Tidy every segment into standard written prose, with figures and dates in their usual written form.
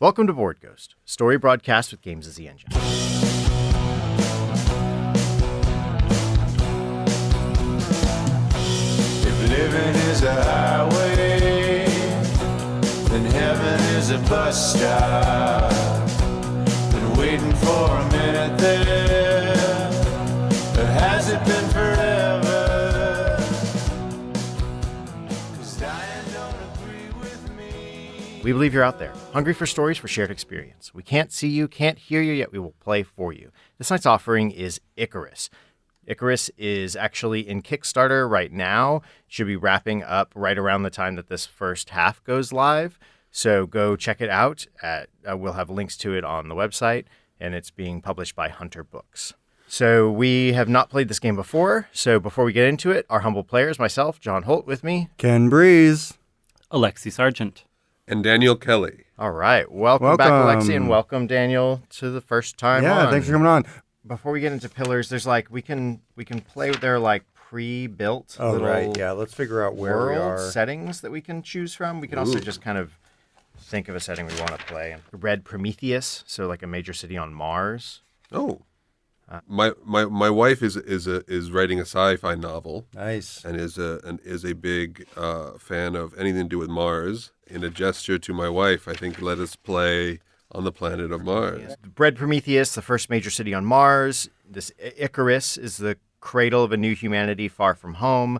Welcome to Board Ghost, story broadcast with games as the engine. If living is a highway, then heaven is a bus stop. Been waiting for a minute there, but has it been forever? 'Cause dying don't agree with me. We believe you're out there, hungry for stories for shared experience. We can't see you, can't hear you, yet we will play for you. This night's offering is Icarus. Icarus is actually in Kickstarter right now. Should be wrapping up right around the time that this first half goes live. So go check it out. We'll have links to it on the website, and it's being published by Hunter Books. So we have not played this game before. So before we get into it, our humble players, myself, John Holt with me. Ken Breese. Alexi Sargent. And Daniel Kelley. All right. Welcome back, Alexi, and welcome, Daniel, to the first time Yeah, on. thanks for coming on. Before we get into pillars, there's we can play with their pre-built little right. Yeah, let's figure out where we world are. settings that we can choose from. We can also just kind of think of a setting we want to play. Red Prometheus, so a major city on Mars. Oh, my wife is writing a sci-fi novel. Nice. And is a big fan of anything to do with Mars. In a gesture to my wife, I think let us play on the planet of Mars. Red Prometheus, the first major city on Mars. This Icarus is the cradle of a new humanity far from home.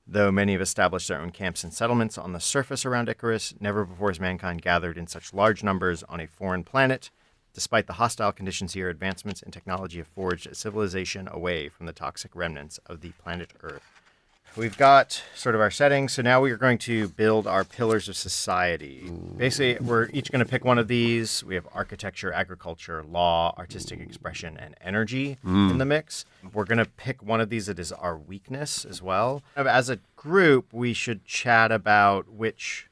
Though many have established their own camps and settlements on the surface around Icarus, never before has mankind gathered in such large numbers on a foreign planet. Despite the hostile conditions here, advancements in technology have forged a civilization away from the toxic remnants of the planet Earth. We've got sort of our settings, so now we are going to build our pillars of society. Basically, we're each going to pick one of these. We have architecture, agriculture, law, artistic expression, and energy in the mix. We're going to pick one of these that is our weakness as well. As a group, we should chat about which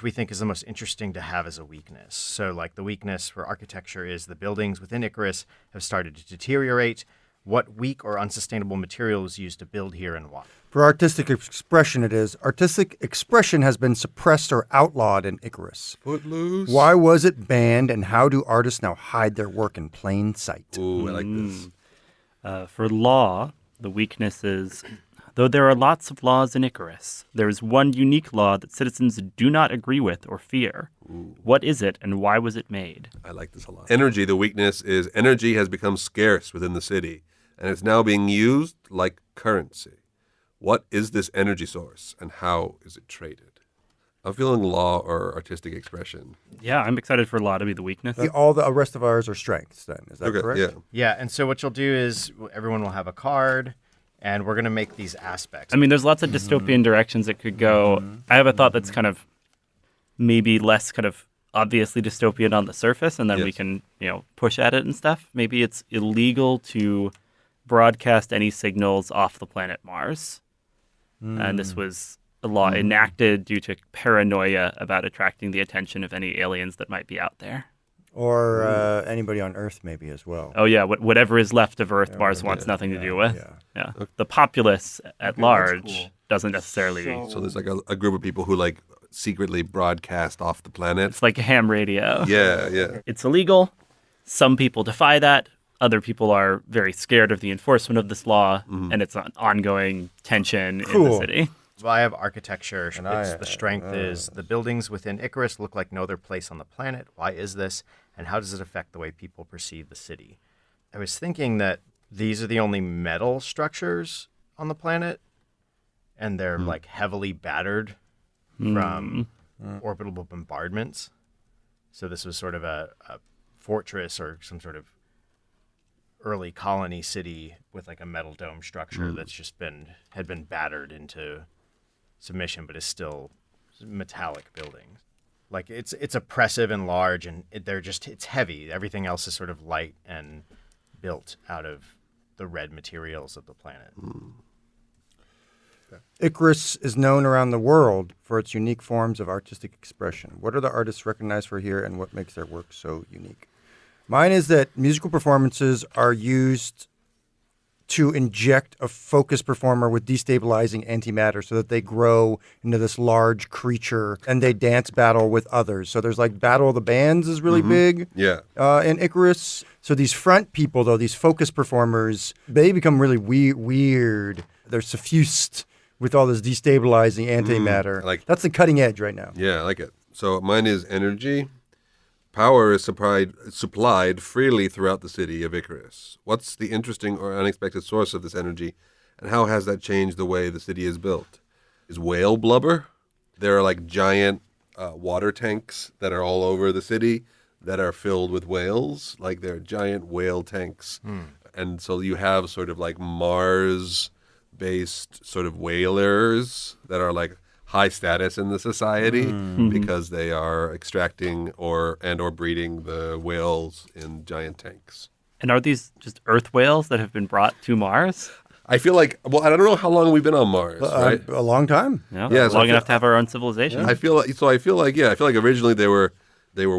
we think is the most interesting to have as a weakness. So, the weakness for architecture is the buildings within Icarus have started to deteriorate. What weak or unsustainable material is used to build here and why? For artistic expression, it is. Artistic expression has been suppressed or outlawed in Icarus. Footloose. Why was it banned, and how do artists now hide their work in plain sight? Ooh, I like this. For law, the weakness is, though there are lots of laws in Icarus, there is one unique law that citizens do not agree with or fear. Ooh. What is it, and why was it made? I like this a lot. Energy, the weakness is energy has become scarce within the city, and it's now being used like currency. What is this energy source, and how is it traded? I'm feeling law or artistic expression. Yeah, I'm excited for law to be the weakness. All the rest of ours are strengths, then. Is that correct? Yeah. Yeah, and so what you'll do is everyone will have a card, and we're going to make these aspects. I mean, there's lots of dystopian directions it could go. I have a thought that's kind of maybe less kind of obviously dystopian on the surface, and then we can, push at it and stuff. Maybe it's illegal to broadcast any signals off the planet Mars. And this was a law enacted due to paranoia about attracting the attention of any aliens that might be out there. Or anybody on Earth, maybe, as well. Oh, yeah, whatever is left of Earth, Mars wants nothing to do with. Yeah. The populace at large doesn't necessarily... So there's a group of people who secretly broadcast off the planet. It's like a ham radio. Yeah. It's illegal. Some people defy that. Other people are very scared of the enforcement of this law, and it's an ongoing tension in the city. So I have architecture. The strength is the buildings within Icarus look like no other place on the planet. Why is this? And how does it affect the way people perceive the city? I was thinking that these are the only metal structures on the planet, and they're heavily battered from orbital bombardments. So this was sort of a fortress or some sort of early colony city with a metal dome structure that's just had been battered into submission, but is still metallic buildings. It's oppressive and large, and it's heavy. Everything else is sort of light and built out of the red materials of the planet. Icarus is known around the world for its unique forms of artistic expression. What are the artists recognized for here, and what makes their work so unique? Mine is that musical performances are used to inject a focus performer with destabilizing antimatter so that they grow into this large creature and they dance battle with others. So there's like Battle of the Bands is really big in Icarus. So these front people, though, these focus performers, they become really weird. They're suffused with all this destabilizing antimatter. That's the cutting edge right now. Yeah, I like it. So mine is energy. Power is supplied freely throughout the city of Icarus. What's the interesting or unexpected source of this energy, and how has that changed the way the city is built? Is whale blubber? There are like giant water tanks that are all over the city that are filled with whales. Like they're giant whale tanks. And so you have sort of like Mars-based sort of whalers that are like high status in the society because they are extracting or breeding the whales in giant tanks. And are these just Earth whales that have been brought to Mars? I feel like, well, I don't know how long we've been on Mars, right? A long time. Yeah, so long enough to have our own civilization. I feel like originally they were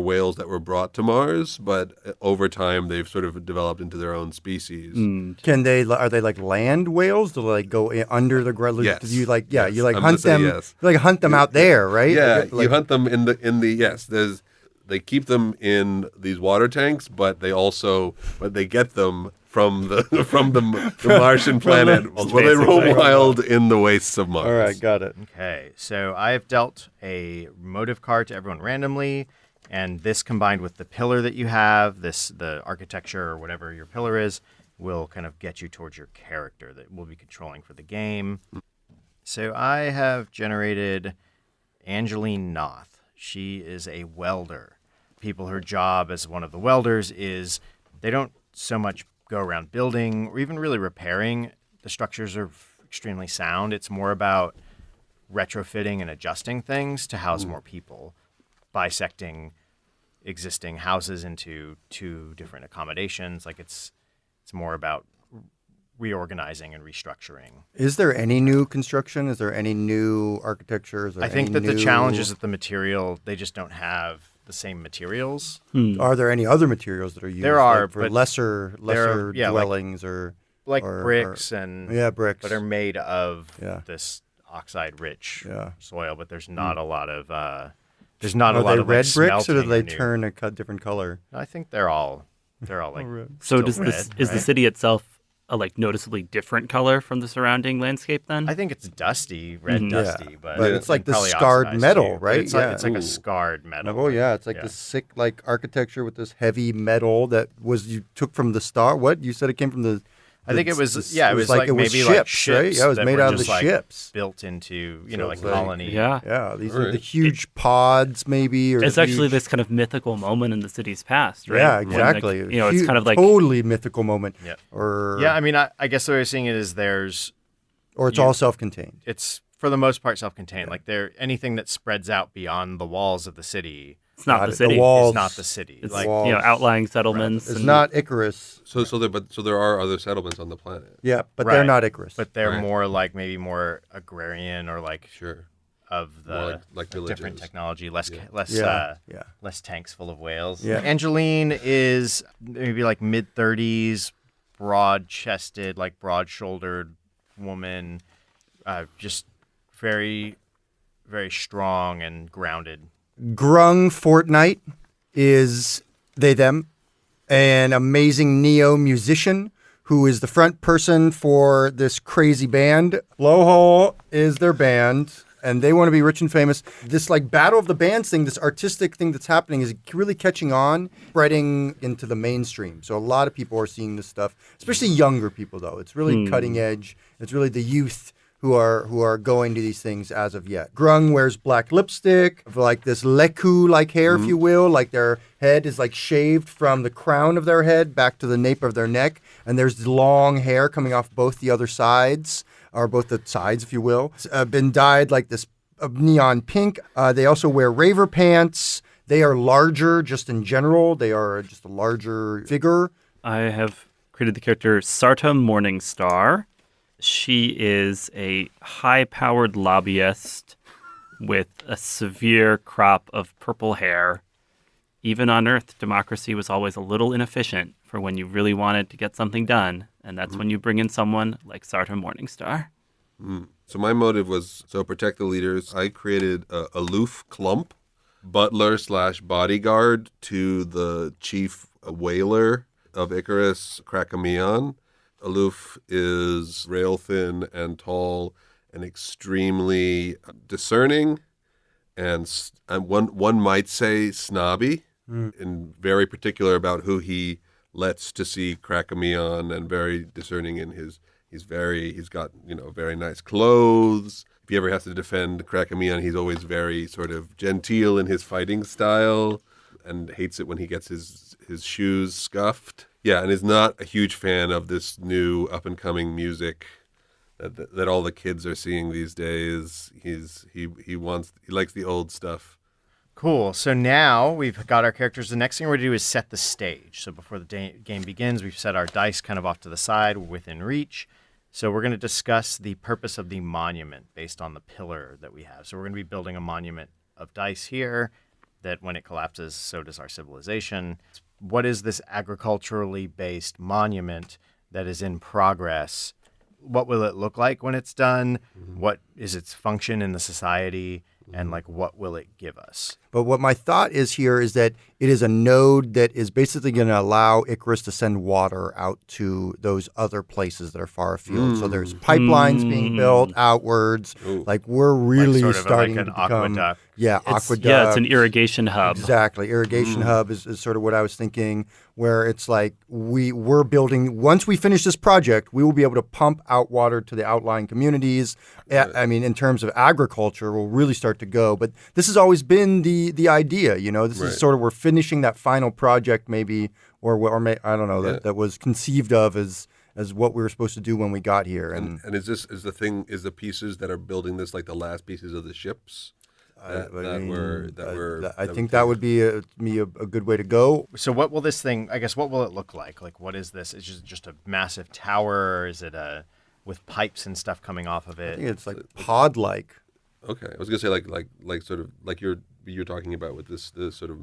whales that were brought to Mars, but over time they've sort of developed into their own species. Are they like land whales? Do they like go under the ground? Yes. Do you like Yes. you like I'm hunt gonna say them? yes. You like hunt them out there, right? Yeah, Like, you hunt them in the yes. They keep them in these water tanks, but they get them from the Martian planet where they roam wild in the wastes of Mars. all right, got it. Okay, so I have dealt a motive card to everyone randomly, and this combined with the pillar that you have, the architecture or whatever your pillar is, will kind of get you towards your character that we'll be controlling for the game. So I have generated Angeline Noth. She is a welder. Her job as one of the welders is they don't so much go around building or even really repairing. The structures are extremely sound. It's more about retrofitting and adjusting things to house more people, bisecting existing houses into 2 different accommodations. Like it's more about reorganizing and restructuring. Is there any new construction? Is there any new architecture? Is there I think any that the new- challenge is that the material, they just don't have the same materials. Are there any other materials that are used? There are, like, for but lesser yeah, dwellings or bricks and bricks. but are made of Yeah. this oxide-rich Yeah. soil. But there's not a lot of there's not a Are lot they of red like, bricks or do smelting they new- turn a different color? I think they're all like So still does red, is the right? city itself a like noticeably different color from the surrounding landscape then? I think it's dusty, red dusty, but it's like and the probably scarred oxidized metal, too. But right? It's like, Yeah. it's like a scarred metal. Oh yeah, it's like this sick like architecture with this heavy metal that you took from the star. What you said it came from the? I think it was it was like maybe ships, like ships, right? Yeah, it was that made were out of the just, like, ships. built into So like it's like- colony. Yeah. Yeah, these All are right. the huge pods, maybe. Or It's actually huge- this kind of mythical moment in the city's past, right? Yeah, When, like, exactly. it's kind of like totally mythical moment. Yeah. Or Yeah, I mean, I guess the way of seeing it is or it's all self-contained. it's for the most part self-contained. Like anything that spreads out beyond the walls of the city it's not Got the it. city. The walls. is not the city. It's Like walls. outlying settlements. It's and- not Icarus. So there are other settlements on the planet. Yeah, but Right. they're not Icarus. but they're Right. more like maybe more agrarian or like Sure. of the More like different villages. technology, less Yeah. less tanks full of whales. Yeah. Angeline is maybe like mid-30s, broad-chested, like broad-shouldered woman, just very, very strong and grounded. Grung Fortnight is them, an amazing neo musician who is the front person for this crazy band. Blowhole is their band, and they want to be rich and famous. This like battle of the bands thing, this artistic thing that's happening is really catching on, spreading into the mainstream. So a lot of people are seeing this stuff, especially younger people though. It's really cutting edge. It's really the youth who are going to these things as of yet. Grung wears black lipstick, like this leku-like hair, if you will, like their head is like shaved from the crown of their head back to the nape of their neck, and there's long hair coming off both the other sides, or both the sides, if you will. It's been dyed like this neon pink. They also wear raver pants. They are larger, just in general. They are just a larger figure. I have created the character Sarta Morningstar. She is a high-powered lobbyist with a severe crop of purple hair even on Earth, democracy was always a little inefficient for when you really wanted to get something done. And that's when you bring in someone like Sartor Morningstar. So my motive was, protect the leaders. I created Aluf Klump, butler / bodyguard to the chief whaler of Icarus, Krakamion. Aluf is rail thin and tall and extremely discerning and one might say snobby, and very particular about who he lets to see Krakamion, and very discerning in he's got, very nice clothes. If he ever has to defend Krakamion, he's always very sort of genteel in his fighting style and hates it when he gets his shoes scuffed. Yeah, and is not a huge fan of this new up-and-coming music that all the kids are seeing these days. He likes the old stuff. Cool. So now we've got our characters. The next thing we're going to do is set the stage. So before the game begins, we've set our dice kind of off to the side, within reach. So we're going to discuss the purpose of the monument based on the pillar that we have. So we're going to be building a monument of dice here that when it collapses, so does our civilization. What is this agriculturally based monument that is in progress? What will it look like when it's done? What is its function in the society? And what will it give us? But what my thought is here is that it is a node that is basically going to allow Icarus to send water out to those other places that are far afield. So there's pipelines being built outwards. We're really sort of starting like to an become aqueduct. aqueduct. Yeah, it's an irrigation hub. Exactly. Irrigation hub is sort of what I was thinking, where it's like we're building, once we finish this project, we will be able to pump out water to the outlying communities. I mean, in terms of agriculture, we'll really start to go. But this has always been the idea, This is sort of, we're finishing that final project maybe, I don't know, that was conceived of as what we were supposed to do when we got here. And is the pieces that are building this like the last pieces of the ships? I think that would be a good way to go. So what will this thing, I guess, what will it look like? Like, what is this? Is it just a massive tower? Or is it with pipes and stuff coming off of it? I think it's like pod-like. Okay, I was gonna say like sort of like you're talking about with this sort of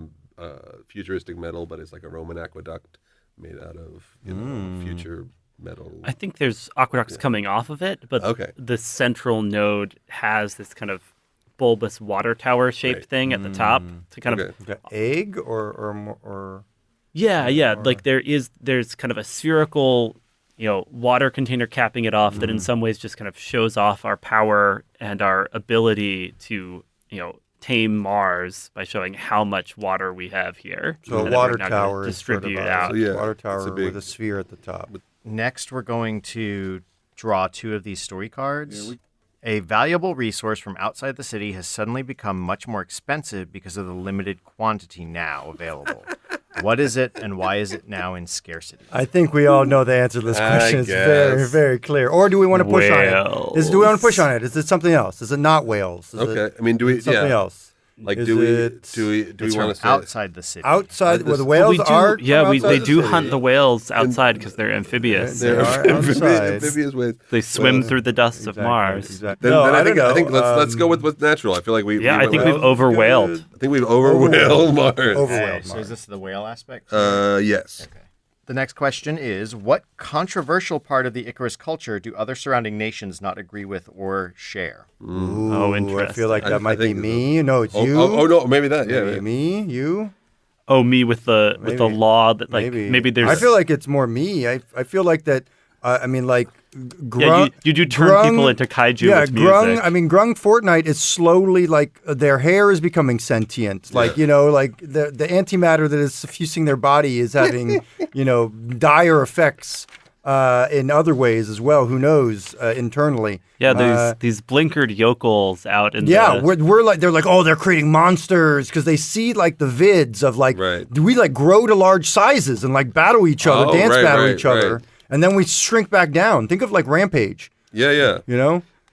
futuristic metal, but it's like a Roman aqueduct made out of future metal. I think there's aqueducts coming off of it, but the central node has this kind of bulbous water tower shaped thing at the top to kind of egg or like there's kind of a spherical water container capping it off that in some ways just kind of shows off our power and our ability to tame Mars by showing how much water we have here. So a water tower distribute is out. Water tower with a sphere at the top. Next, we're going to draw 2 of these story cards. A valuable resource from outside the city has suddenly become much more expensive because of the limited quantity now available. What is it, and why is it now in scarcity? I think we all know the answer to this question. It's very, very clear. Or do we want to push on it? Do we want to push on it? Is it something else? Is it not whales? I mean, do we something else? Like, is do we It's want to from outside the city? Outside where the whales are? They do hunt the whales outside because they're amphibious. They are outside. Amphibious whales. They swim through the dust of Mars. Exactly. Then I think let's go with what's natural. I feel like we've over-whaled. I think we've over-whaled Mars. Okay, so is this the whale aspect? Yes. Okay. The next question is, what controversial part of the Icarus culture do other surrounding nations not agree with or share? Ooh, interesting. I feel like that might be me. No, it's you. Oh, no, maybe that. Yeah, maybe me, you. Oh, me with the law that maybe there's. I feel like it's more me. I feel like that. Grung, you do turn people into kaiju with music. Grung Fortnight is slowly their hair is becoming sentient. Like the antimatter that is suffusing their body is having dire effects in other ways as well. Who knows internally? Yeah, there's these blinkered yokels out in we're like they're creating monsters because they see the vids of do we grow to large sizes and battle each other, battle each other. Right. And then we shrink back down. Think of Rampage. Yeah.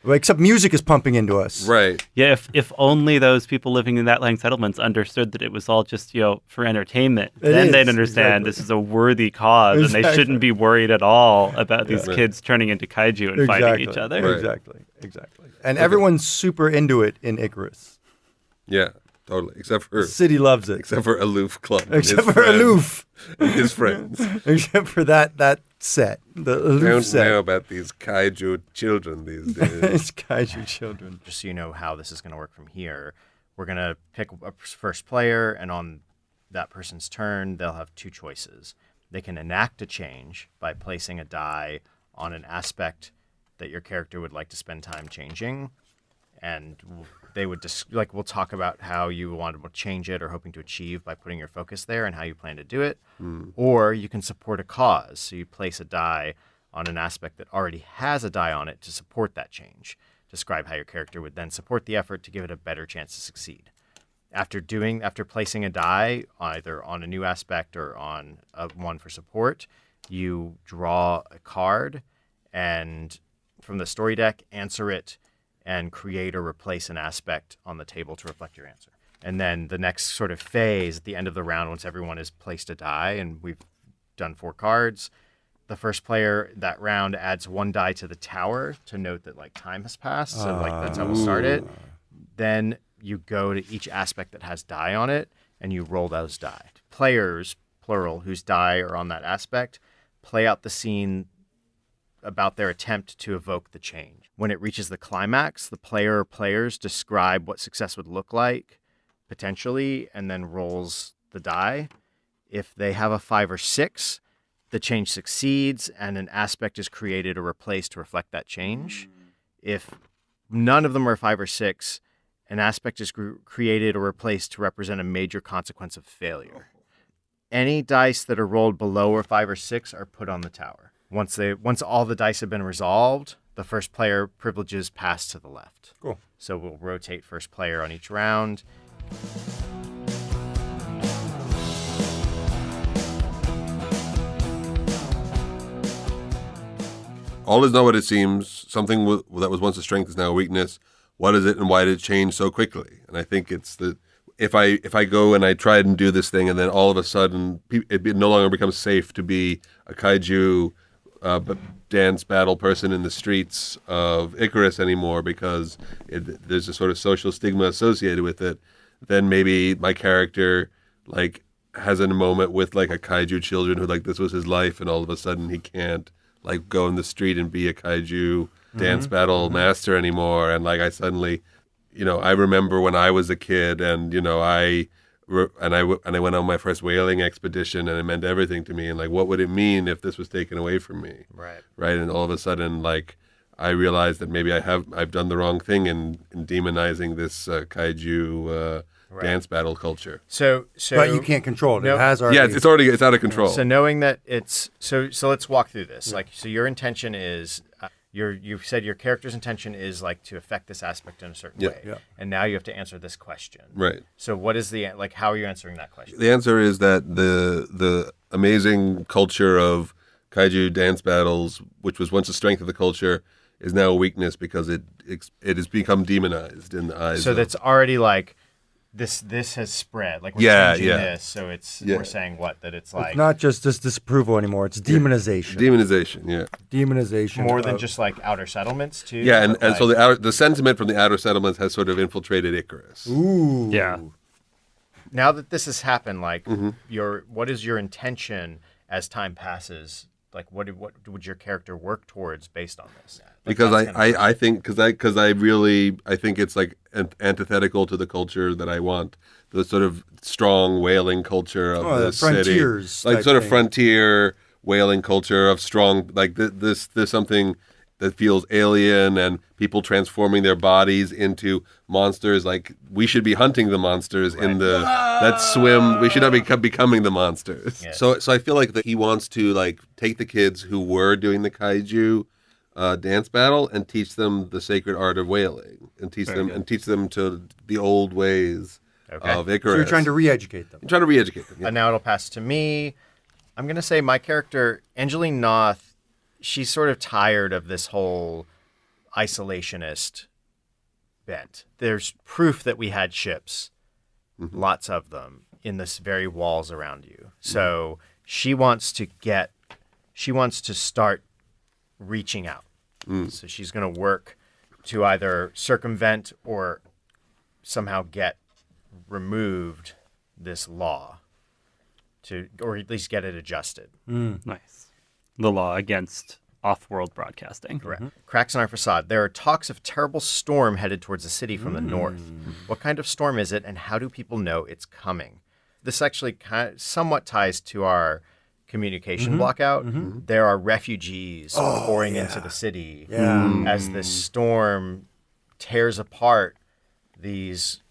Except music is pumping into us. Right. Yeah, if only those people living in that land settlements understood that it was all just, for entertainment, then they'd understand this is a worthy cause and they shouldn't be worried at all about these kids turning into kaiju and fighting each other. Right. Exactly. And everyone's super into it in Icarus. Yeah. Totally. Except for The city loves it. Except for Aluf Klump. and his Except for friends- Aloof. and his friends. Except for that set. The Aloof Don't know set. about these kaiju children these days. It's kaiju children. Just so you know how this is going to work from here, we're going to pick a first player, and on that person's turn, they'll have two choices. They can enact a change by placing a die on an aspect that your character would like to spend time changing, and they would we'll talk about how you want to change it or hoping to achieve by putting your focus there and how you plan to do it. Or you can support a cause, so you place a die on an aspect that already has a die on it to support that change. Describe how your character would then support the effort to give it a better chance to succeed. After placing a die either on a new aspect or on one for support, you draw a card and from the story deck, answer it, and create or replace an aspect on the table to reflect your answer. And then the next sort of phase at the end of the round, once everyone has placed a die and we've done 4 cards, the first player that round adds 1 die to the tower to note that like time has passed. So like that's how we'll start it. Then you go to each aspect that has die on it and you roll those die. Players, plural, whose die are on that aspect, play out the scene about their attempt to evoke the change. When it reaches the climax, the player or players describe what success would look like, potentially, and then rolls the die. If they have a 5 or 6, the change succeeds and an aspect is created or replaced to reflect that change. If none of them are 5 or 6, an aspect is created or replaced to represent a major consequence of failure. Any dice that are rolled below or 5 or 6 are put on the tower. Once all the dice have been resolved, the first player privileges pass to the left. Cool. So we'll rotate first player on each round. All is not what it seems. Something that was once a strength is now a weakness. What is it, and why did it change so quickly? And I think it's that if I go and I try and do this thing, and then all of a sudden it no longer becomes safe to be a kaiju dance battle person in the streets of Icarus anymore because there's a sort of social stigma associated with it, then maybe my character like has a moment with like a kaiju children who like this was his life, and all of a sudden he can't like go in the street and be a kaiju dance battle master anymore. And like I suddenly, I remember when I was a kid, and I went on my first whaling expedition, and it meant everything to me. And like, what would it mean if this was taken away from me? Right. And all of a sudden, like, I realized that maybe I've done the wrong thing in demonizing this kaiju dance battle culture. So But you can't control it. No. It has already. Yeah, it's out of control. So knowing that it's so let's walk through this. Like, so your intention is you've said your character's intention is like to affect this aspect in a certain way. Yeah. And now you have to answer this question. Right. So what is how are you answering that question? The answer is that the amazing culture of kaiju dance battles, which was once a strength of the culture, is now a weakness because it has become demonized in the eyes. So of, that's already like this has spread. Like we're changing this, so we're saying that it's like It's not just this disapproval anymore. It's demonization. demonization. Yeah. Demonization. more than just like outer settlements too. Yeah, and but, so like, the sentiment from the outer settlements has sort of infiltrated Icarus. Ooh. Yeah. now that this has happened, like Mm-hmm. what is your intention as time passes? Like what would your character work towards based on this? Like, Because that's kind of- I think I think it's like antithetical to the culture that I want, the sort of strong whaling culture of the the city, frontiers like type sort of thing. frontier whaling culture of strong, like there's something that feels alien, and people transforming their bodies into monsters. Like we should be hunting the monsters in that swim. We should not be becoming the monsters. Yeah. So I feel like that he wants to like take the kids who were doing the kaiju dance battle and teach them the sacred art of whaling, and teach them to the old ways of Icarus. So you're trying to re-educate them. I'm trying to re-educate them. Yeah. And now it'll pass to me. I'm going to say my character, Angeline Noth, she's sort of tired of this whole isolationist bent. There's proof that we had ships, lots of them, in this very walls around you. So she wants to start reaching out. So she's going to work to either circumvent or somehow get removed this law or at least get it adjusted. Nice. The law against off-world broadcasting. Correct. Cracks in our facade. There are talks of terrible storm headed towards the city from the north. What kind of storm is it, and how do people know it's coming? This actually somewhat ties to our communication blockout. There are refugees pouring into the city as the storm tears apart these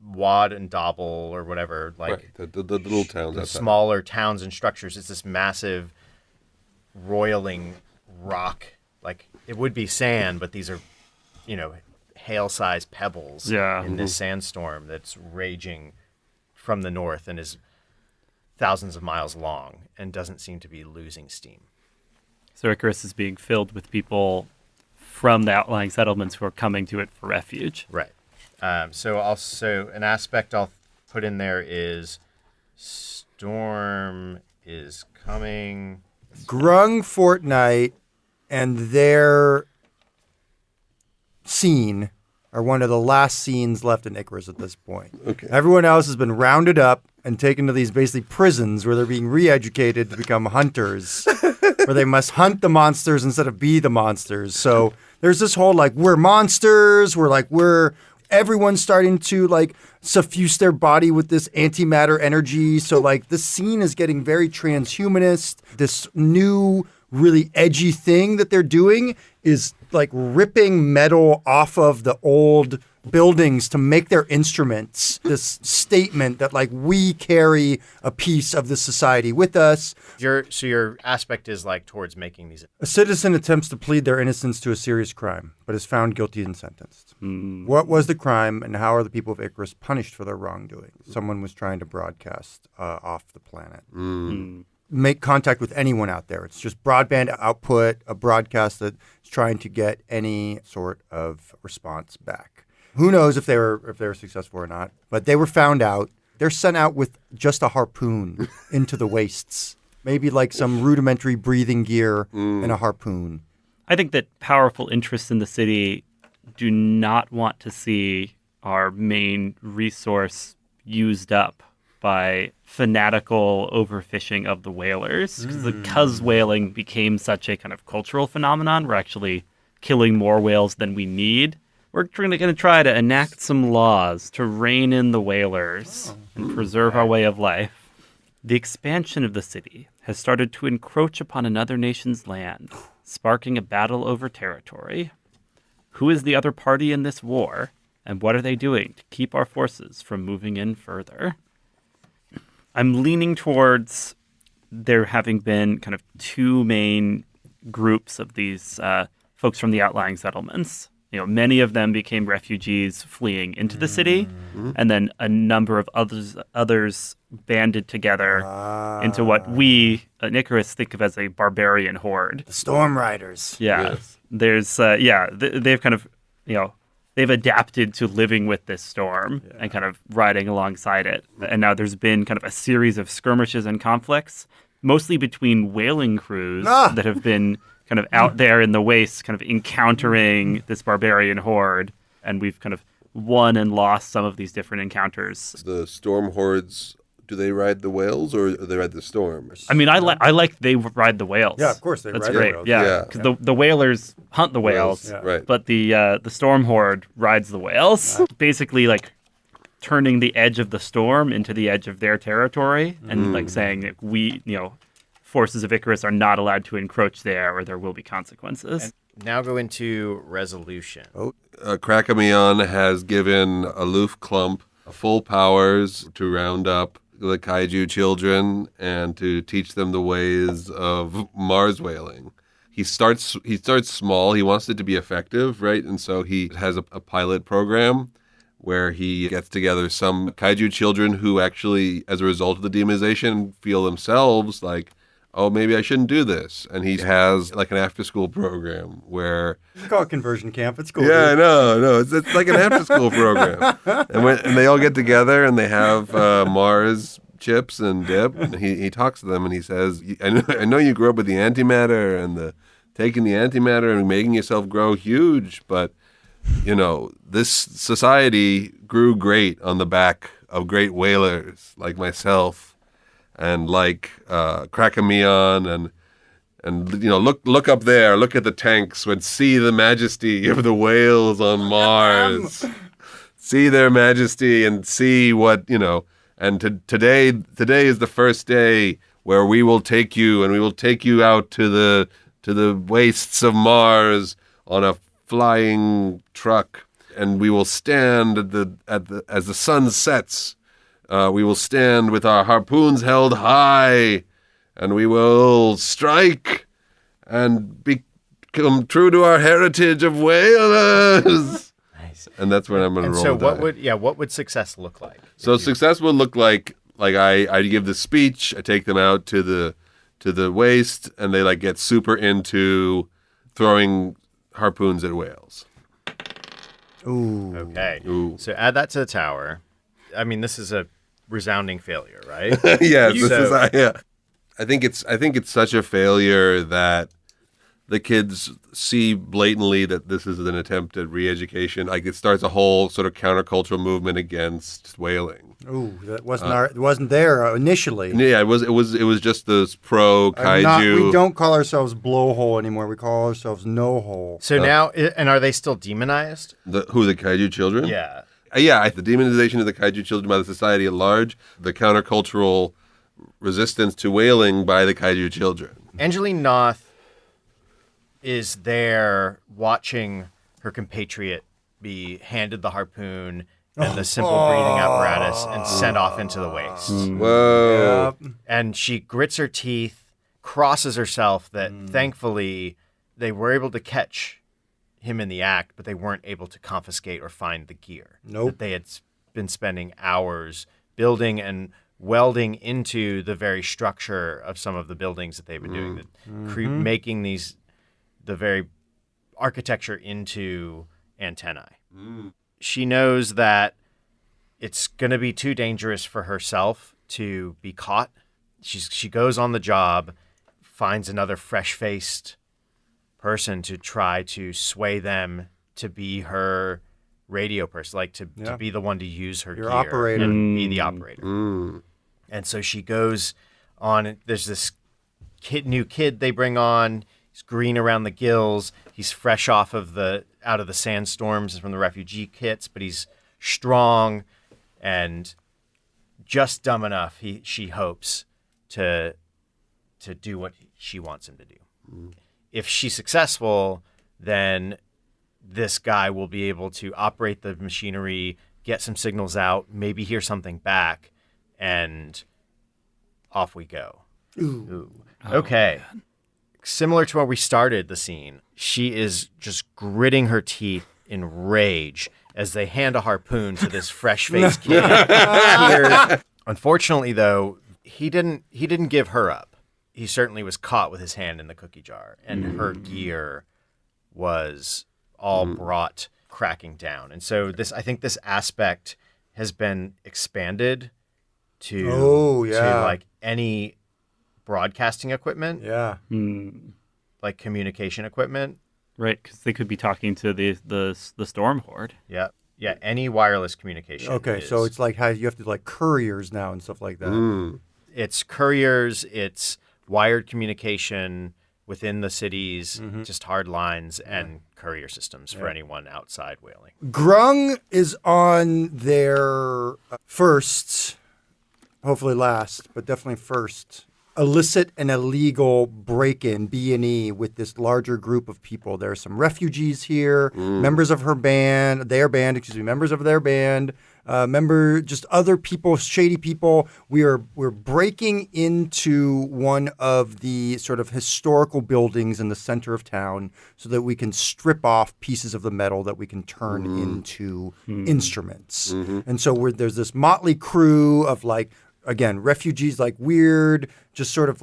Wad and Dobble or whatever, like the little towns, the smaller towns and structures. It's this massive roiling rock, like it would be sand, but these are, hail-sized pebbles in this sandstorm that's raging from the north and is thousands of miles long and doesn't seem to be losing steam. So Icarus is being filled with people from the outlying settlements who are coming to it for refuge. Right. So also an aspect I'll put in there is storm is coming. Grung Fortnight and their scene are one of the last scenes left in Icarus at this point. Okay. Everyone else has been rounded up and taken to these basically prisons where they're being re-educated to become hunters, where they must hunt the monsters instead of be the monsters. So there's this whole we're monsters, everyone's starting to suffuse their body with this antimatter energy. So this scene is getting very transhumanist. This new really edgy thing that they're doing is ripping metal off of the old buildings to make their instruments. This statement that we carry a piece of the society with us. Your aspect is towards making these. A citizen attempts to plead their innocence to a serious crime, but is found guilty and sentenced. What was the crime, and how are the people of Icarus punished for their wrongdoing? Someone was trying to broadcast off the planet. Make contact with anyone out there. It's just broadband output, a broadcast that's trying to get any sort of response back. Who knows if they were successful or not? But they were found out. They're sent out with just a harpoon into the wastes. Maybe some rudimentary breathing gear and a harpoon. I think that powerful interests in the city do not want to see our main resource used up by fanatical overfishing of the whalers. Because whaling became such a kind of cultural phenomenon, we're actually killing more whales than we need. We're going to try to enact some laws to rein in the whalers and preserve our way of life. The expansion of the city has started to encroach upon another nation's land, sparking a battle over territory. Who is the other party in this war, and what are they doing to keep our forces from moving in further? I'm leaning towards there having been kind of two main groups of these folks from the outlying settlements. Many of them became refugees fleeing into the city, and then a number of others banded together into what we in Icarus think of as a barbarian horde. The Storm Riders. Yeah. Yes. There's, they've kind of, they've adapted to living with this storm and kind of riding alongside it. And now there's been kind of a series of skirmishes and conflicts, mostly between whaling crews that have been kind of out there in the wastes, kind of encountering this barbarian horde. And we've kind of won and lost some of these different encounters. The storm hordes, do they ride the whales or do they ride the storm? I mean, I like they ride the whales. Yeah, of course they That's ride great. the whales. Yeah, because the whalers hunt the whales, Right. but the storm horde rides the whales. Basically, turning the edge of the storm into the edge of their territory, and saying that we, forces of Icarus are not allowed to encroach there, or there will be consequences. And now go into resolution. Krakamion has given Aluf Klump full powers to round up the kaiju children and to teach them the ways of Mars whaling. He starts small. He wants it to be effective, right? And so he has a pilot program where he gets together some kaiju children who actually, as a result of the demonization, feel themselves oh, maybe I shouldn't do this. And he has an after-school program where... You call it conversion camp. It's cool. Yeah, dude. no. It's like an after-school program. And they all get together and they have Mars chips and dip. And he talks to them and he says, I know you grew up with the antimatter and taking the antimatter and making yourself grow huge, but this society grew great on the back of great whalers like myself and like Krakamion and look up there, look at the tanks and see the majesty of the whales on Mars. See their majesty and see what, and today is the first day where we will take you and we will take you out to the wastes of Mars on a flying truck, and we will stand as the sun sets. We will stand with our harpoons held high, and we will strike and become true to our heritage of whalers. Nice. And that's when I'm going to roll. So the what would success look like? So success would look like I give the speech, I take them out to the waste, and they get super into throwing harpoons at whales. Ooh. Okay. Ooh. So add that to the tower. I mean, this is a resounding failure, right? Yeah. I think it's such a failure that the kids see blatantly that this is an attempt at re-education. It starts a whole sort of countercultural movement against whaling. Ooh, that wasn't there initially. Yeah, it was just this pro kaiju. We don't call ourselves blowhole anymore. We call ourselves no hole. So now, and are they still demonized? The kaiju children? Yeah. Yeah, the demonization of the kaiju children by the society at large, the countercultural resistance to whaling by the kaiju children. Angeline Noth is there watching her compatriot be handed the harpoon and the simple breathing apparatus and sent off into the waste. Whoa. Yep. And she grits her teeth, crosses herself that thankfully they were able to catch him in the act, but they weren't able to confiscate or find the gear. Nope. That they had been spending hours building and welding into the very structure of some of the buildings that they've been doing, making the very architecture into antennae. She knows that it's going to be too dangerous for herself to be caught. She goes on the job, finds another fresh-faced person to try to sway them to be her radio person, to be the one to use her Your gear operator. and be the operator. And so she goes on. There's this new kid they bring on. He's green around the gills. He's fresh out of the sandstorms from the refugee kits, but he's strong and just dumb enough. She hopes to do what she wants him to do. If she's successful, then this guy will be able to operate the machinery, get some signals out, maybe hear something back, and off we go. Ooh. Okay. Similar to where we started the scene, she is just gritting her teeth in rage as they hand a harpoon to this fresh-faced kid. Unfortunately, though, he didn't give her up. He certainly was caught with his hand in the cookie jar, and her gear was all brought cracking down. And so I think this aspect has been expanded to any broadcasting equipment. Yeah. Like communication equipment. Right, because they could be talking to the storm horde. Yeah. Yeah, any wireless communication. Okay, so it's like how you have to couriers now and stuff like that. It's couriers, it's wired communication within the cities, just hard lines and courier systems for anyone outside whaling. Grung is on their first, hopefully last, but definitely first, illicit and illegal break-in, B&E, with this larger group of people. There are some refugees here, members of her band, members of their band, just other people, shady people. We're breaking into one of the sort of historical buildings in the center of town so that we can strip off pieces of the metal that we can turn into instruments. And so there's this motley crew of again, refugees, weird, just sort of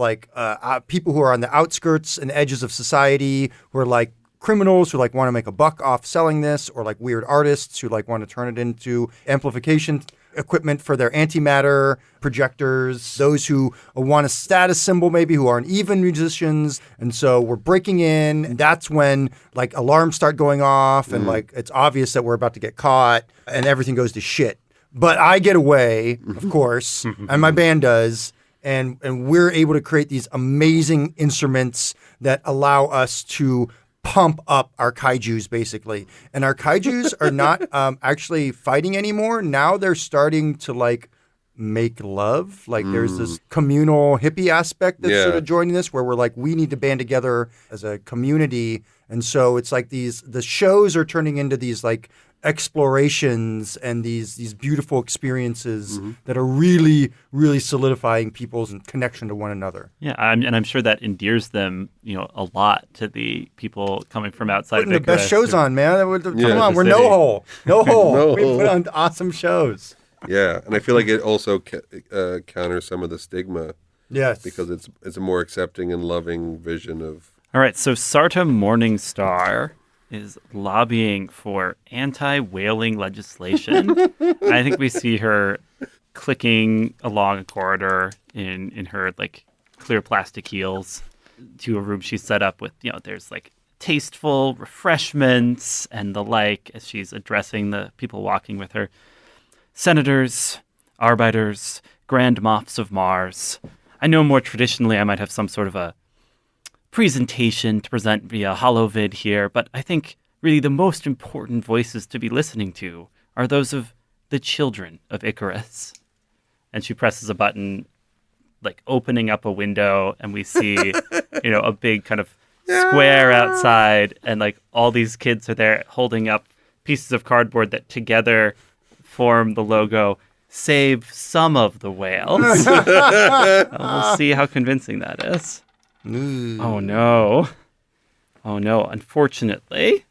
people who are on the outskirts and edges of society, who are criminals who want to make a buck off selling this, or weird artists who want to turn it into amplification equipment for their antimatter projectors, those who want a status symbol maybe who aren't even musicians. And so we're breaking in. And that's when like alarms start going off and like it's obvious that we're about to get caught and everything goes to shit. But I get away, of course, and my band does. And we're able to create these amazing instruments that allow us to pump up our kaijus, basically. And our kaijus are not actually fighting anymore. Now they're starting to like make love. Like there's this communal hippie aspect that's sort of joining this where we're like, we need to band together as a community. And so it's like the shows are turning into these like explorations and these beautiful experiences that are really, really solidifying people's connection to one another. Yeah, and I'm sure that endears them, a lot to the people coming from outside Putting of the best shows on, man. Come on, the we're city. no hole. No hole. No We hole. put on awesome shows. Yeah, and I feel like it also counters some of the stigma Yes. because it's a more accepting and loving vision of. All right, so Sarta Morningstar is lobbying for anti-whaling legislation. I think we see her clicking along a corridor in her like clear plastic heels to a room she's set up with, there's like tasteful refreshments and the like as she's addressing the people walking with her. Senators, arbiters, grand moffs of Mars. I know more traditionally I might have some sort of a presentation to present via holovid here, but I think really the most important voices to be listening to are those of the children of Icarus. And she presses a button, like opening up a window, and we see, a big kind of square outside, and like all these kids are there holding up pieces of cardboard that together form the logo, "Save some of the whales." We'll see how convincing that is. Oh no. Unfortunately,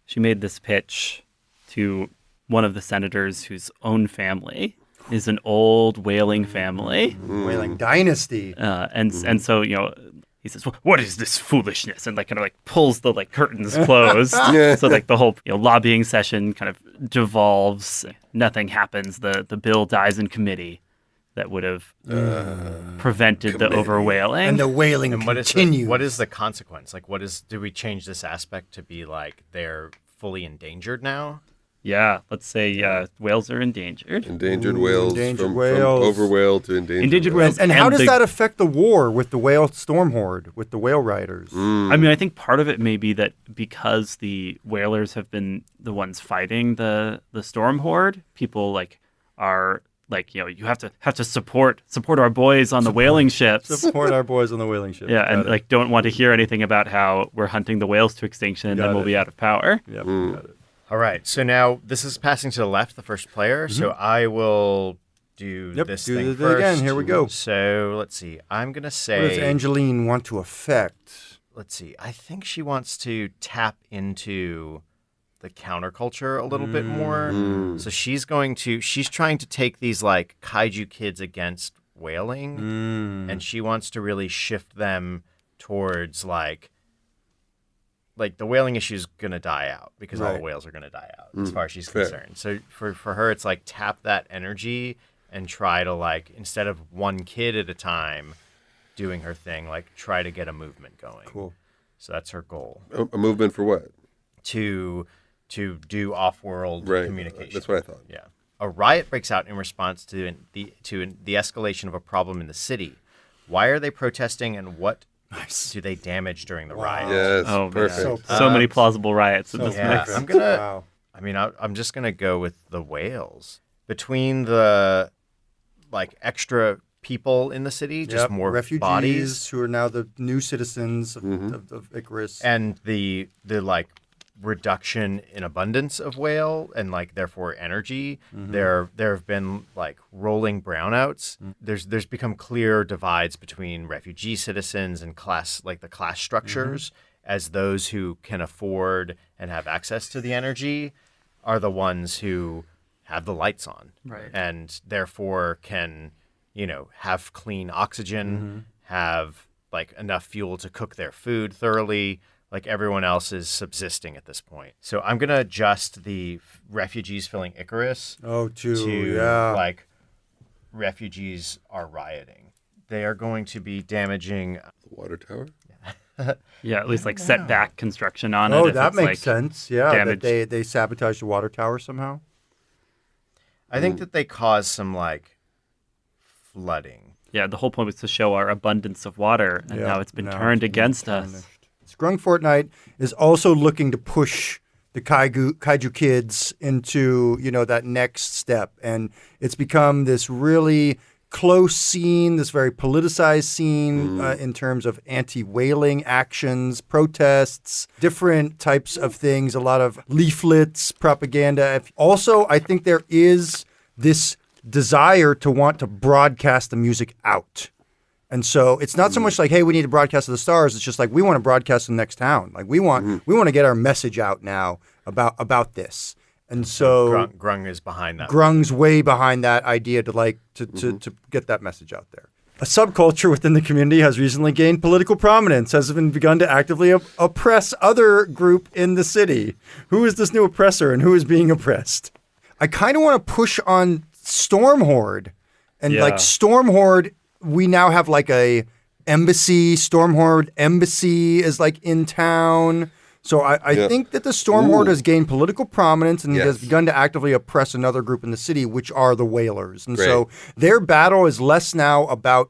she made this pitch to one of the senators whose own family is an old whaling family. Whaling dynasty. And so, he says, "What is this foolishness?" And kind of pulls the curtains closed. So the whole lobbying session kind of devolves. Nothing happens. The bill dies in committee. That would have prevented the overwhaling. And the whaling And continues. what is the consequence? Do we change this aspect to be like they're fully endangered now? Yeah, let's say whales are endangered. Endangered whales, endangered from whales. overwhale to Endangered whales. And how does the- that affect the war with the whale storm horde, with the whale riders? I mean, I think part of it may be that because the whalers have been the ones fighting the storm horde, people are you have to support our boys on the whaling ships. Support our boys on the whaling ship. Yeah, and Got it. don't want to hear anything about how we're hunting the whales to extinction and Got then we'll it. be out of power. Yep, got it. All right. So now this is passing to the left, the first player. So I will do this do thing the thing first. again. Here we go. So let's see. I'm going to What does say, Angeline want to affect? let's see. I think she wants to tap into the counterculture a little bit more. So she's trying to take these kaiju kids against whaling, and she wants to really shift them towards the whaling issue is going to die out because all the Right. whales are going to die out as far as she's Fair. concerned. So for her, it's tap that energy and try to instead of one kid at a time doing her thing, try to get a movement going. Cool. So that's her goal, A movement for what? to do off-world Right. communication. That's what I thought. Yeah. A riot breaks out in response to the escalation of a problem in the city. Why are they protesting, and what do they damage during the riot? Yes, Oh, man. perfect. So many plausible riots in this yeah. mix. I'm gonna. Wow. I mean, I'm just gonna go with the whales. Between the extra people in the city, just Yep, more refugees bodies, who are now the new citizens of Icarus. and the reduction in abundance of whale and therefore energy. There have been rolling brownouts. There's become clear divides between refugee citizens and class, the class structures, as those who can afford and have access to the energy are the ones who have the lights on, Right. and therefore can have clean oxygen, have enough fuel to cook their food thoroughly. Like everyone else is subsisting at this point. So I'm going to adjust the refugees filling Icarus to like refugees are rioting. They are going to be damaging The water tower? Yeah, at least like set back construction on it. Oh, if that it's, makes like, sense. Yeah, damaged. that they sabotage the water tower somehow. I think that they cause some like flooding. Yeah, the whole point was to show our abundance of water, and now it's been turned against us. Grung Fortnight is also looking to push the kaiju kids into, that next step. And it's become this really close scene, this very politicized scene in terms of anti-whaling actions, protests, different types of things, a lot of leaflets, propaganda. Also, I think there is this desire to want to broadcast the music out. And so it's not so much like, hey, we need to broadcast to the stars. It's just like we want to broadcast to the next town. Like we want to get our message out now about this. And so Grung is behind that. Grung's way behind that idea to get that message out there. A subculture within the community has recently gained political prominence, has been begun to actively oppress other group in the city. Who is this new oppressor and who is being oppressed? I kind of want to push on Stormhorde. And like Stormhorde, we now have like a embassy. Stormhorde embassy is like in town. So I think that the Stormhorde has gained political prominence and has begun to actively oppress another group in the city, which are the Whalers. And so their battle is less now about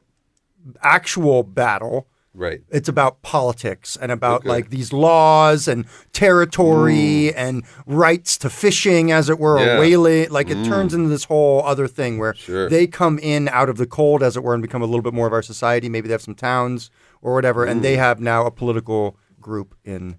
actual battle. Right. It's about politics and about like these laws and territory and rights to fishing, as it were, or whaling. Like it turns into this whole other thing where they come in out of the cold, as it were, and become a little bit more of our society. Maybe they have some towns or whatever, and they have now a political group in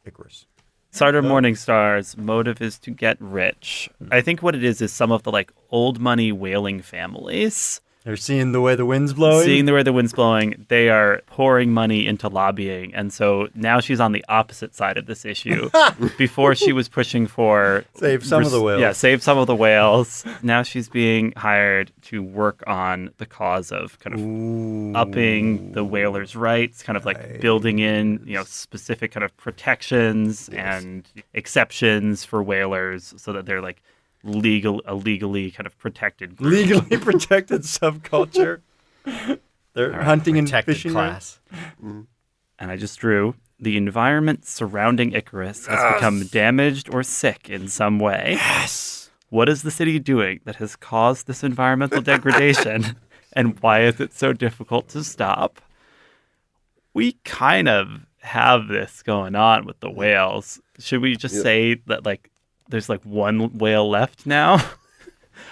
Icarus. Sartor Morningstar's motive is to get rich. I think what it is some of the like old money whaling families. They're seeing the way the wind's blowing. Seeing the way the wind's blowing, they are pouring money into lobbying. And so now she's on the opposite side of this issue. Before she was pushing for... Save some of the whales. Yeah, save some of the whales. Now she's being hired to work on the cause of kind of upping the whalers' rights, kind of like building in, specific kind of protections and exceptions for whalers so that they're like a legally kind of protected group. Legally protected subculture. They're hunting and fishing class. And I just drew the environment surrounding Icarus has become damaged or sick in some way. Yes. What is the city doing that has caused this environmental degradation? And why is it so difficult to stop? We kind of have this going on with the whales. Should we just say that like there's like one whale left now?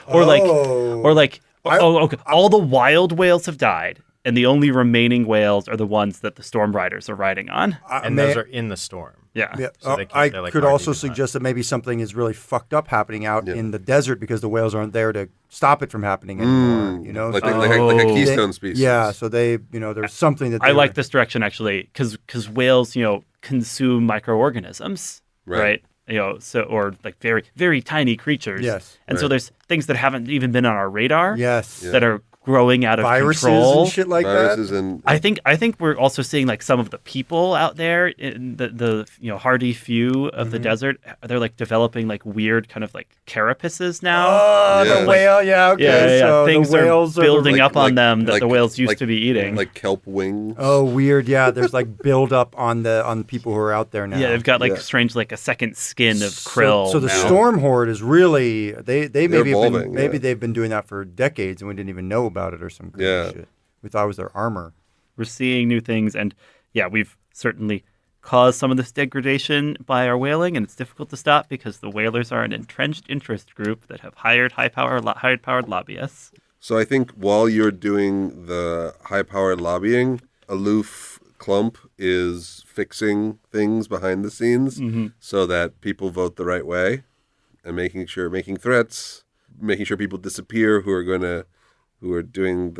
Okay. All the wild whales have died, and the only remaining whales are the ones that the storm riders are riding on. And those are in the storm. Yeah. So I could also suggest that maybe something is really fucked up happening out in the desert because the whales aren't there to stop it from happening anymore. Like a keystone species. Yeah, so they, there's something that I like this direction actually because whales, consume microorganisms, right? Or like very, very tiny creatures. Yes. And so there's things that haven't even been on our radar. Yes. That are growing out of viruses control. And shit like Viruses that. And I think we're also seeing like some of the people out there in the hardy few of the desert. They're like developing like weird kind of like carapaces now. Oh, the whale. Okay. So things the whales are building up on them that like- the whales used like- to be eating. like kelp wings. Oh, weird. Yeah, there's like build up on the people who are out there now. Yeah, they've got like strange like a second skin of krill. So the now. Stormhorde is really they maybe have evolving, been they've been doing that for decades and we didn't even know about it or some crazy shit. We thought it was their armor. We're seeing new things, and we've certainly caused some of this degradation by our whaling, and it's difficult to stop because the whalers are an entrenched interest group that have hired high-powered lobbyists. So I think while you're doing the high-powered lobbying, Aluf Klump is fixing things behind the scenes so that people vote the right way and making threats, making sure people disappear who are doing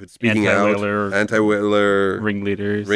speaking Anti-whaler, out, anti-whaler, ringleaders,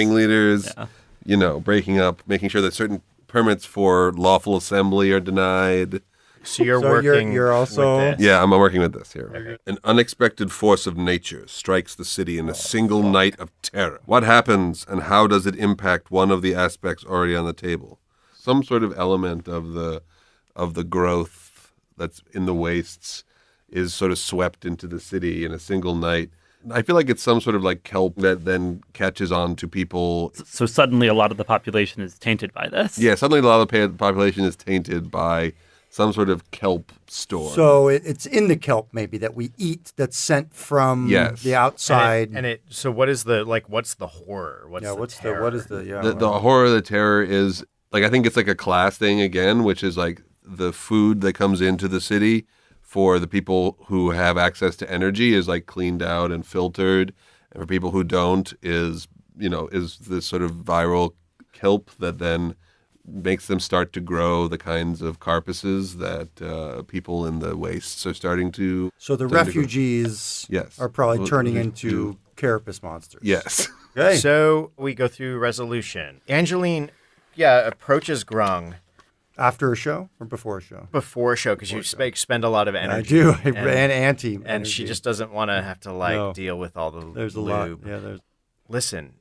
breaking up, making sure that certain permits for lawful assembly are denied, So you're So working. you're also- with this. Yeah, I'm working with this here. An unexpected force of nature strikes the city in a single night of terror. What happens, and how does it impact one of the aspects already on the table? Some sort of element of the growth that's in the wastes is sort of swept into the city in a single night. I feel like it's some sort of like kelp that then catches on to people. So suddenly a lot of the population is tainted by this. Yeah, suddenly a lot of the population is tainted by some sort of kelp storm. So it's in the kelp maybe that we eat that's sent from Yes. the outside. So what is the what's the horror? What's The horror, the terror is like, I think it's like a class thing again, which is like the food that comes into the city for the people who have access to energy is like cleaned out and filtered, and for people who don't is this sort of viral kelp that then makes them start to grow the kinds of carapaces that people in the wastes are starting to. So the starting to grow. refugees Yes. are probably Well, turning to- into carapace monsters. Yes. Okay. So we go through resolution. Angeline, approaches Grung After a show or before a show? before a show because you spend a lot of I energy. do. I and, ran anti. and she just doesn't want to have to No. deal with all the There's a lube. lot. Yeah, there's. Listen,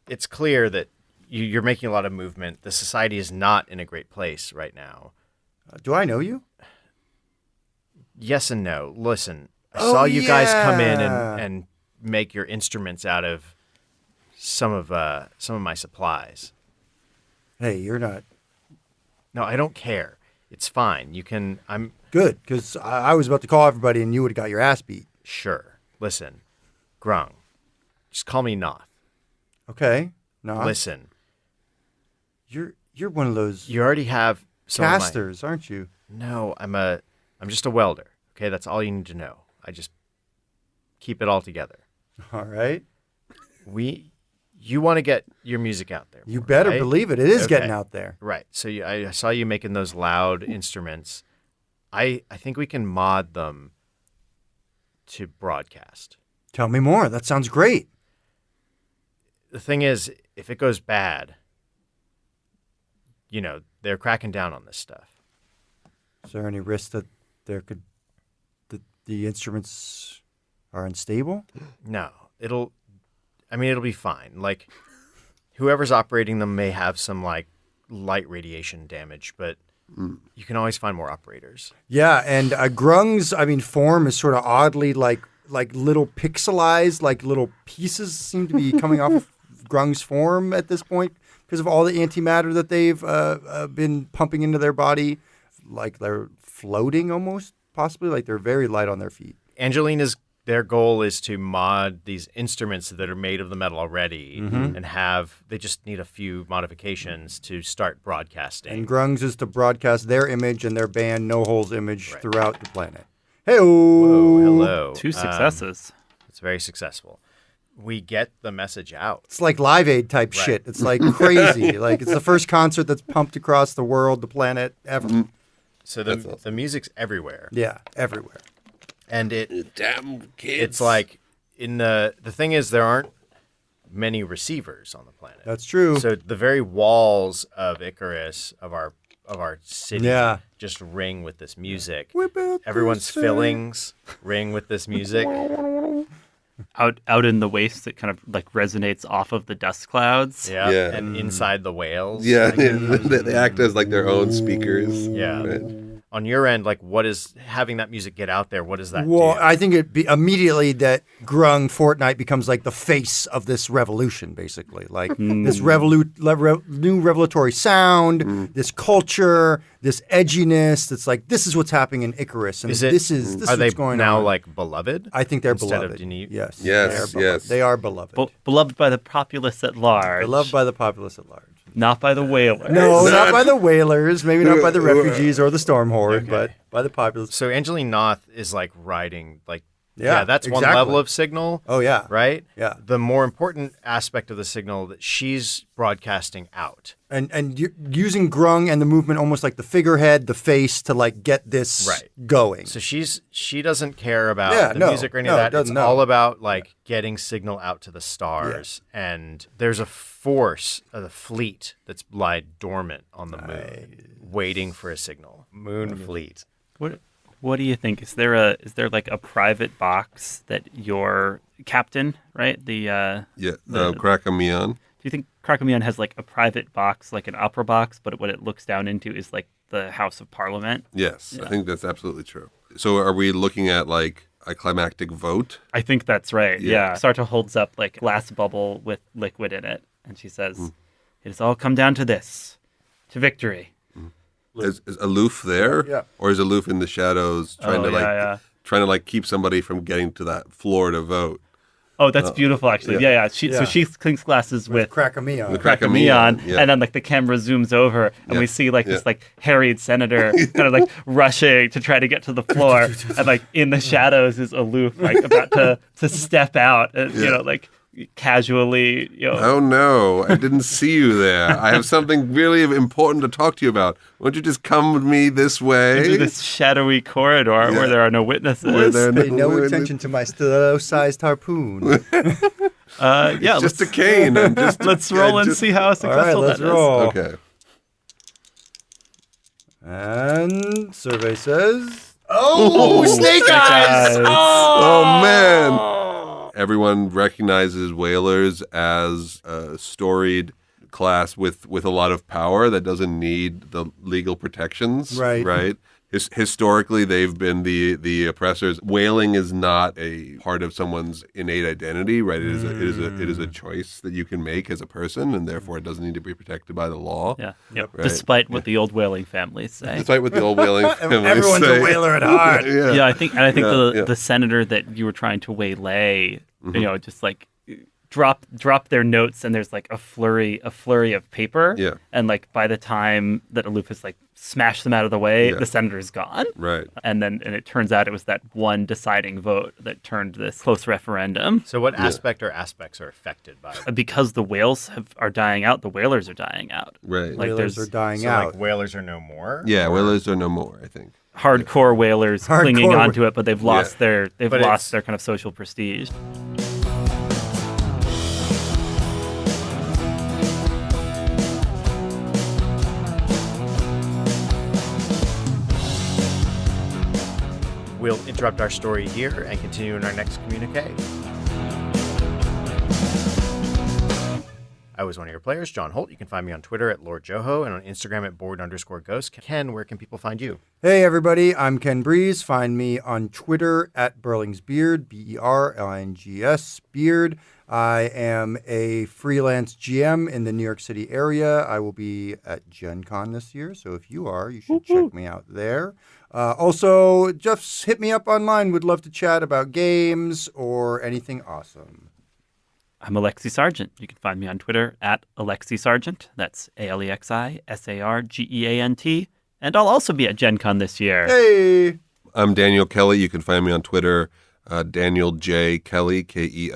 it's clear that you're making a lot of movement. The society is not in a great place right now. Do I know you? Yes and no. Listen, I Oh, saw you guys come in yeah. and make your instruments out of some of my supplies. Hey, you're not No, I don't care. It's fine. You can. I'm good because I was about to call everybody and you would have got your ass beat. sure. Listen, Grung, just call me Noth. Okay. No. Listen, You're one of those you already have some of my- casters, aren't you? No, I'm just a welder. Okay, that's all you need to know. I just keep it all together. All right. You want to get your music out there. You more, better right? believe it. It is Okay. getting out there. Right. So I saw you making those loud instruments. I think we can mod them to broadcast. Tell me more. That sounds great. The thing is, if it goes bad, they're cracking down on this stuff. Is there any risk that the instruments are unstable? No, it'll be fine. Like, whoever's operating them may have some like light radiation damage, but you can always find more operators. Yeah, and Grung's, form is sort of oddly like little pixelized, like little pieces seem to be coming off of Grung's form at this point because of all the antimatter that they've been pumping into their body. Like they're floating almost, possibly, like they're very light on their feet. Their goal is to mod these instruments that are made of the metal already and they just need a few modifications to start broadcasting. And Grung's is to broadcast their image and their band No Holes image throughout the planet. Hey-o! Whoa, hello. 2 successes. It's very successful. We get the message out. It's like Live Aid type shit. It's like crazy. Like it's the first concert that's pumped across the world, the planet, ever. So the music's everywhere. Yeah, everywhere. And Damn kids. it's like the thing is there aren't many receivers on the planet. That's true. So the very walls of Icarus of our city just ring with this music. We built Everyone's this city. fillings ring with this music. Out in the waste, it kind of like resonates off of the dust clouds. Yeah. Yeah. And inside the whales. Yeah, like, they act as like their own speakers. yeah. Right. On your end, like, what is having that music get out there? What does that Well, do? I think it'd be immediately that Grung Fortnight becomes like the face of this revolution, basically. Like this new revelatory sound, this culture, this edginess. That's like this is what's happening in Icarus, and Is it? this is Are they what's going now on. like beloved? I think they're instead beloved. of Denis? Yes. Yes, They are beloved. yes. They are beloved. Beloved by the populace at large. Beloved by the populace at large. not by the whalers. No, not by the whalers. Maybe not by the refugees or the storm horde, but by the populace. So Angeline Noth is like riding, like, Yeah, that's one exactly. level of signal. Oh yeah. Right? Yeah. The more important aspect of the signal that she's broadcasting out. And you're using Grung and the movement almost like the figurehead, the face to like get this Right. going. So she doesn't care about the music or any of that. It's doesn't, no. all about like getting signal out to the stars. And there's a force of the fleet that's lied dormant on the moon, waiting for a signal. Moon Fleet. What do you think? Is there like a private box that your captain, right? Krakamian. Do you think Krakamian has like a private box, like an opera box, but what it looks down into is like the House of Parliament? Yes, I think that's absolutely true. So are we looking at like a climactic vote? I think that's right. Yeah. Yeah. Sarta holds up like a glass bubble with liquid in it, and she says, "It has all come down to this, to victory." Is Aluf there? Yeah. Or is Aluf in the shadows trying to keep somebody from getting to that floor to vote? Oh, that's beautiful, actually. Yeah. So she clinks glasses with Krakamian. Krakamian, yeah. and then like the camera zooms over, and we see like this like harried senator kind of like rushing to try to get to the floor, and like in the shadows is Aloof like about to step out, and you know like casually, you know. Oh no, I didn't see you there. I have something really important to talk to you about. Won't you just come with me this way? Into this shadowy corridor where there are no witnesses. Pay no attention to my stiletto-sized harpoon. Yeah, It's just a cane. I'm just, let's roll and see how All right, successful let's that is. roll. Okay. And survey says, "Oh, snake eyes!" Oh man. Everyone recognizes whalers as a storied class with a lot of power that doesn't need the legal protections. Right. Historically, they've been the oppressors. Whaling is not a part of someone's innate identity, right? It is a choice that you can make as a person, and therefore it doesn't need to be protected by the law. Yeah. Right. Despite what the old whaling families say. Despite what the old whaling families Everyone's say. a whaler at heart. Yeah, I think Yeah. the senator that you were trying to waylay, you know, just like drop their notes, and there's like a flurry of paper. Yeah. And like by the time that Aloof has like smashed them out of the way, Yeah. the senator's gone. Right. And it turns out it was that one deciding vote that turned this close referendum. So what aspect or aspects are affected by it? Because the whales are dying out, the whalers are dying out. Right. Like Whalers there's are dying So out. like whalers are no more? Yeah, whalers are no more, I think. hardcore whalers clinging Hardcore onto it, but they've lost their But lost their kind of social prestige. We'll interrupt our story here and continue in our next communique. I was one of your players, John Holt. You can find me on Twitter at Lord Joho and on Instagram at board_ghost. Ken, where can people find you? Hey, everybody. I'm Ken Breese. Find me on Twitter at Berlingsbeard, Berlings Beard. I am a freelance GM in the New York City area. I will be at Gen Con this year, so if you are, you should check me out there. Also, just hit me up online. Would love to chat about games or anything awesome. I'm Alexi Sargent. You can find me on Twitter at Alexi Sargent. That's ALEXISARGEANT. And I'll also be at Gen Con this year. Hey! I'm Daniel Kelley. You can find me on Twitter, Daniel J. Kelley, Kelley.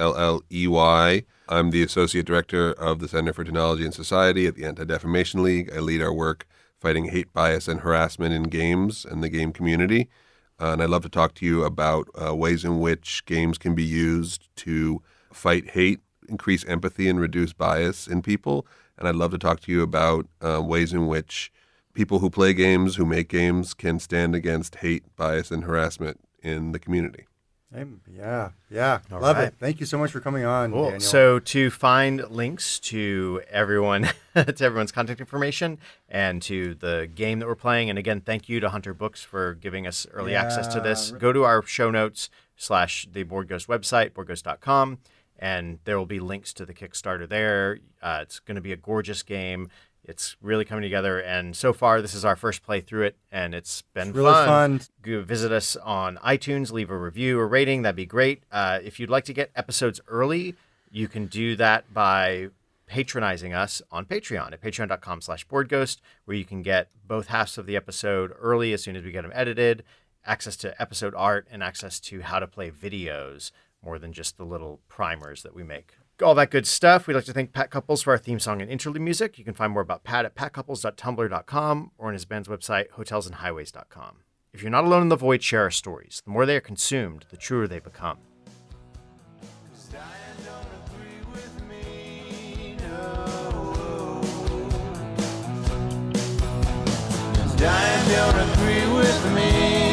I'm the Associate Director of the Center for Technology and Society at the Anti-Defamation League. I lead our work fighting hate, bias, and harassment in games and the game community. And I'd love to talk to you about ways in which games can be used to fight hate, increase empathy, and reduce bias in people. And I'd love to talk to you about ways in which people who play games, who make games, can stand against hate, bias, and harassment in the community. Yeah. All Love right. it. Thank you so much for coming on, Cool. Daniel. So to find links to everyone, to everyone's contact information and to the game that we're playing, and again, thank you to Hunter Books for giving us early access to this. Go to our show notes / the Board Ghost website, boardghost.com, and there will be links to the Kickstarter there. It's going to be a gorgeous game. It's really coming together, and so far, this is our first play through it, and it's been really fun. Go visit us on iTunes, leave a review or rating. That'd be great. If you'd like to get episodes early, you can do that by patronizing us on Patreon at patreon.com/boardghost, where you can get both halves of the episode early as soon as we get them edited, access to episode art, and access to how to play videos more than just the little primers that we make. All that good stuff. We'd like to thank Pat Couples for our theme song and interlude music. You can find more about Pat at patcouples.tumblr.com or on his band's website, hotelsandhighways.com. If you're not alone in the void, share our stories. The more they are consumed, the truer they become. There's don't agree with me.